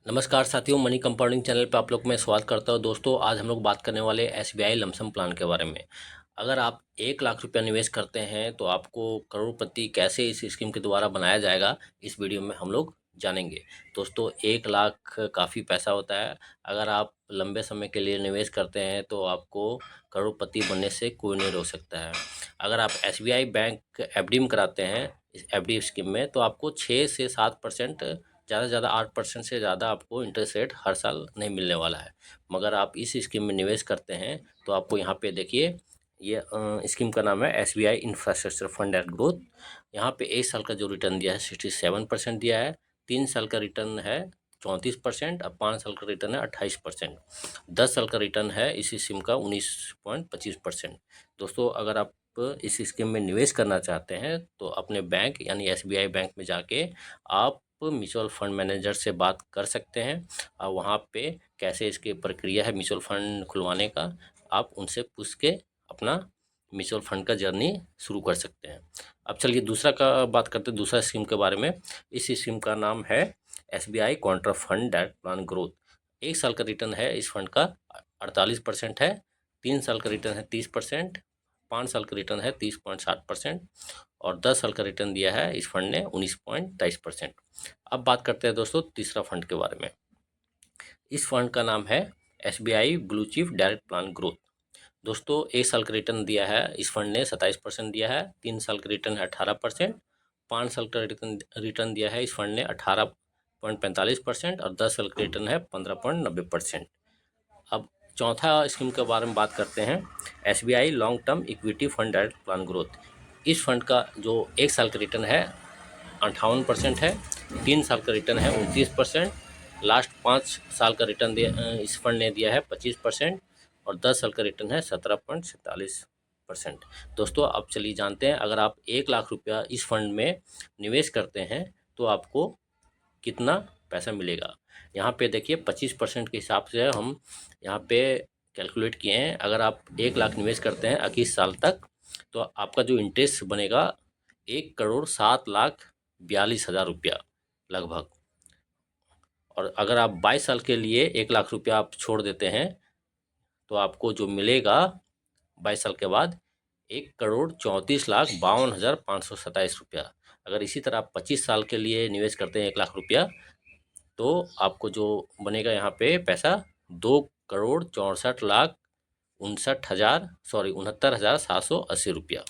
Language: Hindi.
नमस्कार साथियों, मनी कंपाउंडिंग चैनल पे आप लोग मैं स्वागत करता हूँ। दोस्तों, आज हम लोग बात करने वाले एसबीआई लमसम प्लान के बारे में। अगर आप 1 लाख रुपया निवेश करते हैं तो आपको करोड़पति कैसे इस स्कीम के द्वारा बनाया जाएगा, इस वीडियो में हम लोग जानेंगे। दोस्तों, 1 लाख काफ़ी पैसा होता है। अगर आप लंबे समय के लिए निवेश करते हैं तो आपको करोड़पति बनने से कोई नहीं रोक सकता है। अगर आप एसबीआई बैंक एफडी में कराते हैं, इस एफडी स्कीम में, तो आपको 6 से 7% ज़्यादा से ज़्यादा 8% से ज़्यादा आपको इंटरेस्ट रेट हर साल नहीं मिलने वाला है। मगर आप इस स्कीम में निवेश करते हैं तो आपको यहाँ पे देखिए, ये स्कीम का नाम है SBI infrastructure fund and growth. यहाँ पे 1 साल का जो रिटर्न दिया है 67% दिया है। 3 साल का रिटर्न है 34%। अब 5 साल का रिटर्न है 28%। 10 साल का रिटर्न है इसी स्कीम का 19.25%। दोस्तों, अगर आप इस स्कीम में निवेश करना चाहते हैं तो अपने बैंक यानी एसबीआई बैंक में जाके आप म्यूचुअल फंड मैनेजर से बात कर सकते हैं। और वहाँ पे कैसे इसकी प्रक्रिया है म्यूचुअल फंड खुलवाने का, आप उनसे पूछ के अपना म्यूचुअल फंड का जर्नी शुरू कर सकते हैं। अब चलिए दूसरा का बात करते हैं, दूसरा स्कीम के बारे में। इस स्कीम का नाम है SBI Contra fund direct plan growth. 1 साल का रिटर्न है इस फंड का 48% है। 3 साल का रिटर्न है 30%। 5 साल का रिटर्न है 30.7%। और 10 साल का रिटर्न दिया है इस फंड ने 19.23%। अब बात करते हैं दोस्तों तीसरा फंड के बारे में। इस फंड का नाम है SBI blue chip direct plan growth. दोस्तों, 1 साल का रिटर्न दिया है इस फंड ने 27% दिया है। 3 साल का रिटर्न है 18%। 5 साल का रिटर्न दिया है इस फंड ने 18.45%। और 10 साल का रिटर्न है 15.90%। अब चौथा स्कीम के बारे में बात करते हैं, SBI long term equity fund direct plan growth. इस फंड का जो 1 साल का रिटर्न है 58% है। 3 साल का रिटर्न है 29%। लास्ट 5 साल का रिटर्न इस फंड ने दिया है 25%। और 10 साल का रिटर्न है 17.47%। दोस्तों, अब चलिए जानते हैं, अगर आप 1 लाख रुपया इस फंड में निवेश करते हैं तो आपको कितना पैसा मिलेगा। यहाँ पे देखिए 25% के हिसाब से हम यहाँ पे कैलकुलेट किए हैं। अगर आप 1 लाख निवेश करते हैं 21 साल तक, तो आपका जो इंटरेस्ट बनेगा 1,07,42,000 रुपया लगभग। और अगर आप 22 साल के लिए 1 लाख रुपया आप छोड़ देते हैं तो आपको जो मिलेगा 22 साल के बाद 1,34,52,527 रुपया। अगर इसी तरह आप 25 साल के लिए निवेश करते हैं 1 लाख रुपया, तो आपको जो बनेगा यहाँ पे पैसा 2,64,59,000 सॉरी 69,780 रुपया।